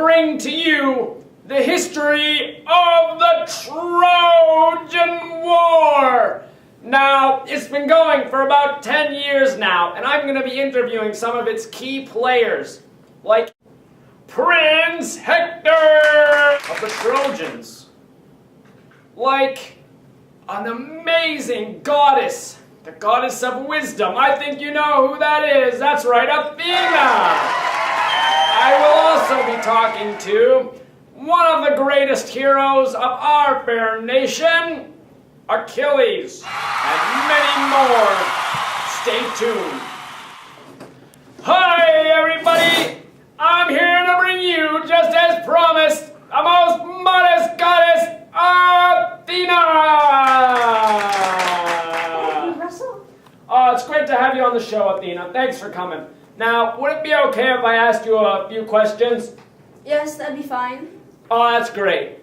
bring to you the history of the Trojan War. Now, it's been going for about 10 years now, and I'm going to be interviewing some of its key players, like Prince Hector of the Trojans, like an amazing goddess, the goddess of wisdom. I think you know who that is. That's right, Athena. I will also be talking to one of the greatest heroes of our fair nation, Achilles, and many more. Stay tuned. Hi, everybody. I'm here to bring you, just as promised, a most modest goddess, Athena. Russell? Oh, it's great to have you on the show, Athena. Thanks for coming. Now, would it be okay if I asked you a few questions? Yes, that'd be fine. Oh, that's great.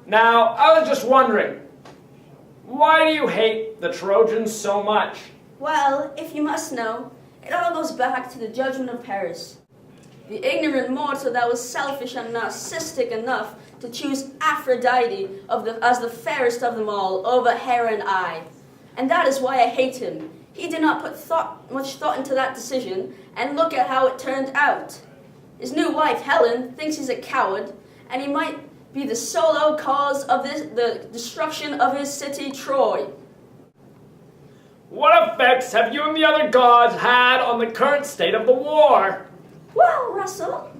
Now, I was just wondering, why do you hate the Trojans so much? Well, if you must know, it all goes back to the judgment of Paris. The ignorant mortal that was selfish and narcissistic enough to choose Aphrodite as the fairest of them all over Hera and I. And that is why I hate him. He did not put much thought into that decision, and look at how it turned out. His new wife, Helen, thinks he's a coward, and he might be the solo cause of the destruction of his city, Troy. What effects have you and the other gods had on the current state of the war? Well, Russell,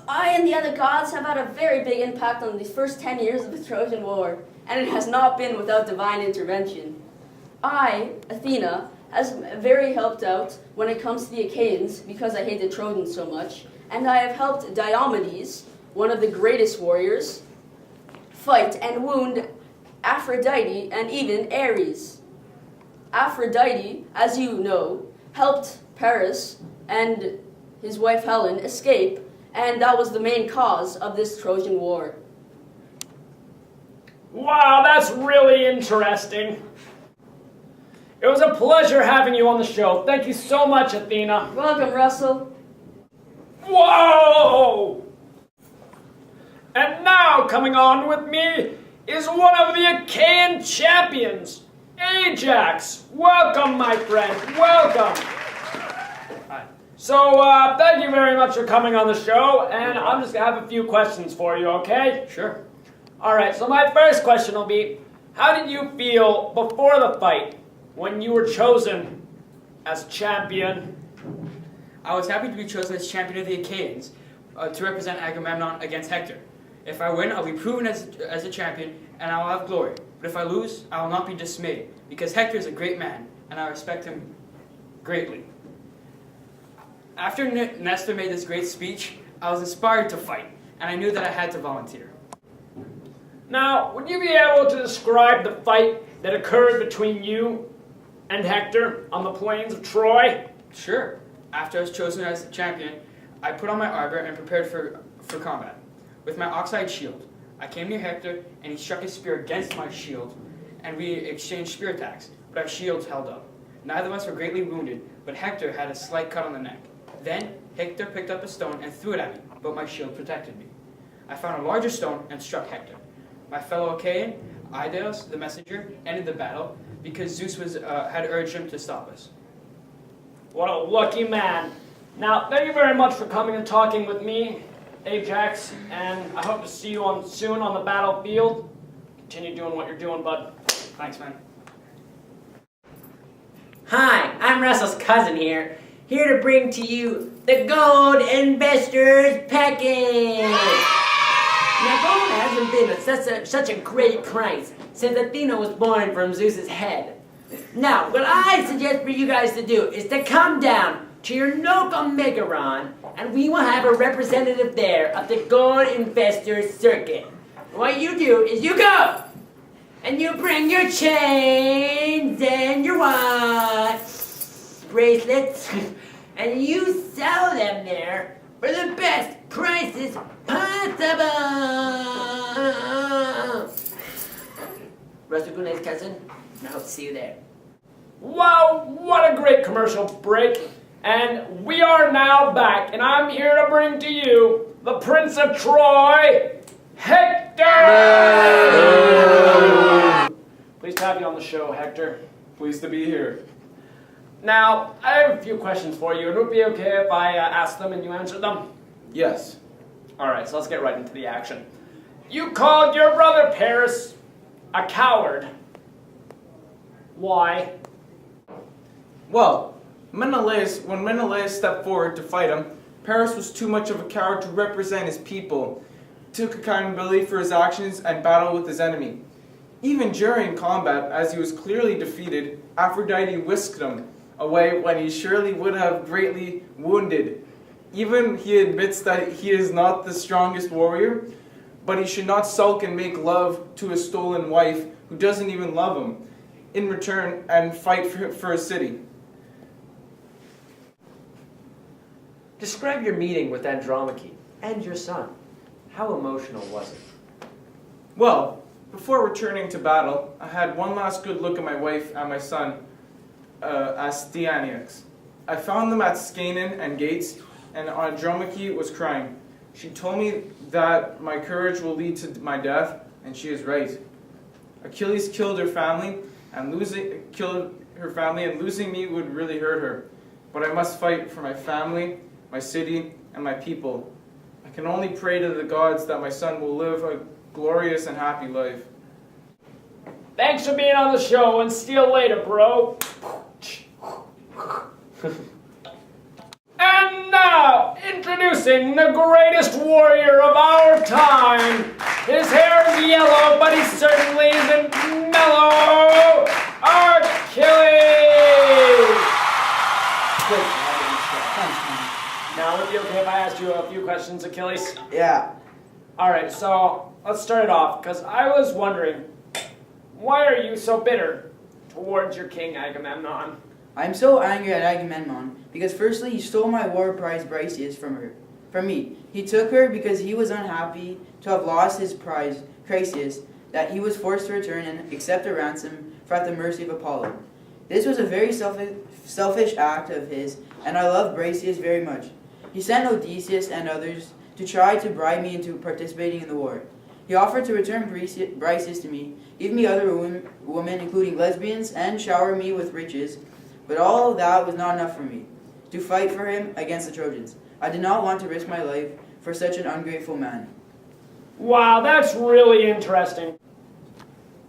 I and the other gods have had a very big impact on the first 10 years of the Trojan War, and it has not been without divine intervention. I, Athena, has very helped out when it comes to the Achaeans because I hate the Trojans so much, and I have helped Diomedes, one of the greatest warriors, fight and wound Aphrodite and even Ares. Aphrodite, as you know, helped Paris and his wife Helen escape, and that was the main cause of this Trojan War. Wow, that's really interesting. It was a pleasure having you on the show. Thank you so much, Athena. Welcome, Russell. Whoa! And now, coming on with me, is one of the Achaean champions, Ajax. Welcome, my friend. Welcome. So, thank you very much for coming on the show, and I'm just going to have a few questions for you, okay? Sure. Alright, so my first question will be, how did you feel before the fight when you were chosen as champion? I was happy to be chosen as champion of the Achaeans to represent Agamemnon against Hector. If I win, I'll be proven as a champion, and I will have glory. But if I lose, I will not be dismayed, because Hector is a great man, and I respect him greatly. After Nestor made this great speech, I was inspired to fight, and I knew that I had to volunteer. Now, would you be able to describe the fight that occurred between you and Hector on the plains of Troy? Sure. After I was chosen as champion, I put on my armor and prepared for combat. With my oxide shield, I came near Hector, and he struck his spear against my shield, and we exchanged spear attacks, but our shields held up. Neither of us were greatly wounded, but Hector had a slight cut on the neck. Then, Hector picked up a stone and threw it at me, but my shield protected me. I found a larger stone and struck Hector. My fellow Achaean, Idaeus, the messenger, ended the battle because Zeus had urged him to stop us. What a lucky man. Now, thank you very much for coming and talking with me, Ajax, and I hope to see you soon on the battlefield. Continue doing what you're doing, bud. Thanks, man. Hi, I'm Russell's cousin here to bring to you the Gold Investors Package. Now, gold hasn't been such a great price since Athena was born from Zeus's head. Now, what I suggest for you guys to do is to come down to your local Megaron, and we will have a representative there of the Gold Investors Circuit. What you do is you go, and you bring your chains and your watch, bracelets, and you sell them there for the best prices possible. Russell Goulet's cousin, and I hope to see you there. Wow, what a great commercial break. And we are now back, and I'm here to bring to you the Prince of Troy, Hector! Pleased to have you on the show, Hector. Pleased to be here. Now, I have a few questions for you, and it would be okay if I ask them and you answer them? Yes. Alright, so let's get right into the action. You called your brother Paris a coward. Why? Well, when Menelaus stepped forward to fight him, Paris was too much of a coward to represent his people, took accountability for his actions, and battled with his enemy. Even during combat, as he was clearly defeated, Aphrodite whisked him away when he surely would have greatly wounded. Even he admits that he is not the strongest warrior, but he should not sulk and make love to a stolen wife who doesn't even love him in return and fight for a city. Describe your meeting with Andromache and your son. How emotional was it? Well, before returning to battle, I had one last good look at my wife and my son, Astyanax. I found them at Scanan and Gates, and Andromache was crying. She told me that my courage will lead to my death, and she is right. Achilles killed her family, and losing me would really hurt her. But I must fight for my family, my city, and my people. I can only pray to the gods that my son will live a glorious and happy life. Thanks for being on the show, and see you later, bro. And now, introducing the greatest warrior of our time. His hair is yellow, but he certainly isn't mellow. Achilles! Now, would it be okay if I asked you a few questions, Achilles? Yeah. Alright, so let's start it off, because I was wondering, why are you so bitter towards your king Agamemnon? I'm so angry at Agamemnon because firstly he stole my war prize Briseis from me. He took her because he was unhappy to have lost his prize, Chryseis, that he was forced to return and accept a ransom for at the mercy of Apollo. This was a very selfish act of his, and I love Briseis very much. He sent Odysseus and others to try to bribe me into participating in the war. He offered to return Briseis to me, give me other women, including lesbians, and shower me with riches. But all that was not enough for me to fight for him against the Trojans. I did not want to risk my life for such an ungrateful man. Wow, that's really interesting.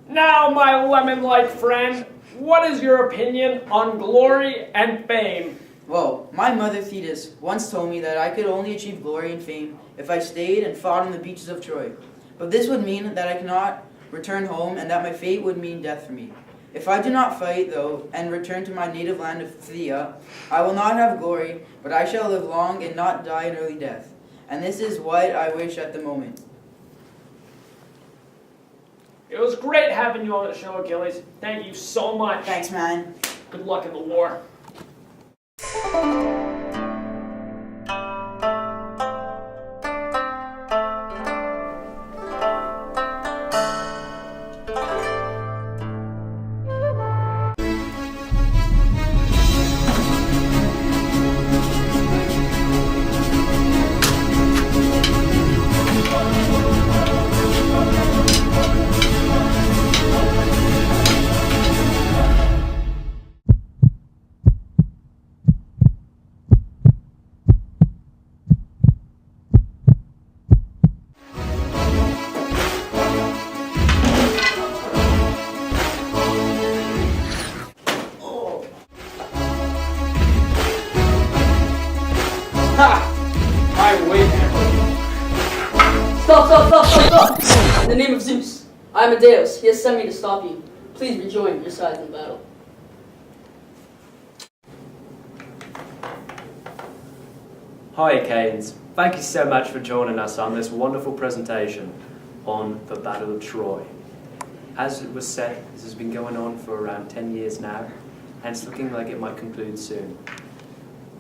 Now, my lemon-like friend, what is your opinion on glory and fame? Well, my mother Thetis once told me that I could only achieve glory and fame if I stayed and fought on the beaches of Troy. But this would mean that I cannot return home and that my fate would mean death for me. If I do not fight, though, and return to my native land of Phthia, I will not have glory, but I shall live long and not die an early death. And this is what I wish at the moment. It was great having you on the show, Achilles. Thank you so much. Thanks, man. Good luck in the war. Stop! In the name of Zeus, I am Amadeus. He has sent me to stop you. Please rejoin your sides in battle. Hi Canes, thank you so much for joining us on this wonderful presentation on the Battle of Troy. As it was said, this has been going on for around 10 years now, and it's looking like it might conclude soon.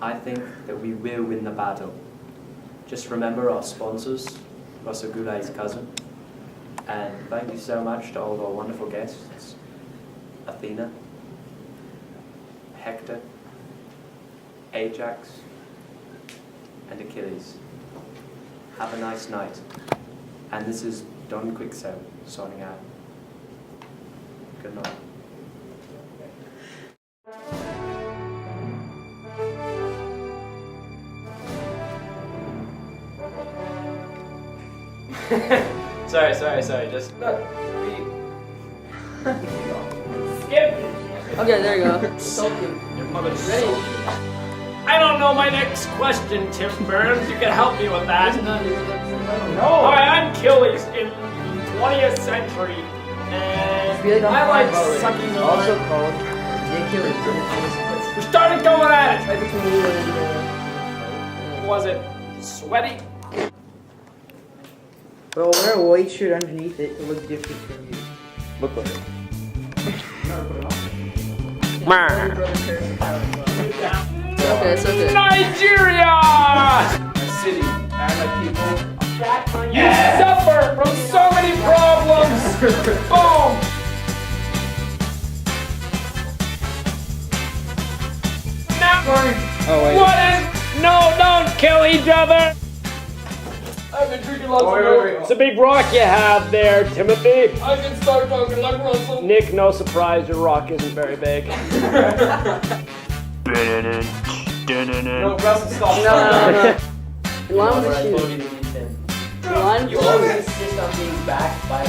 I think that we will win the battle. Just remember our sponsors, Russell Goulet's cousin, and thank you so much to all of our wonderful guests, Athena, Hector, Ajax, and Achilles. Have a nice night. And this is Don Quicksail signing out. Good night. Sorry. Just Skip. Okay, there you go. Your mother's ready. I don't know my next question, Tim Burns. You can help me with that. Alright, I'm Achilles in the 20th century. And I like sucking on. Also called the Achilles. We started going at it. Right between you and Was it sweaty? But I'll wear a white shirt underneath it to look different from you. Look like it. Okay, it's okay. Nigeria! My city and my people. You suffer from so many problems! Boom! Now, what is... No, don't kill each other! I've been drinking lots of milk. It's a big rock you have there, Timothy. I can start talking like Russell. Nick, no surprise, your rock isn't very big. No, Russell, stop. No. In line with the shoe. voted you, Tim. In line with You the always insist on being backed by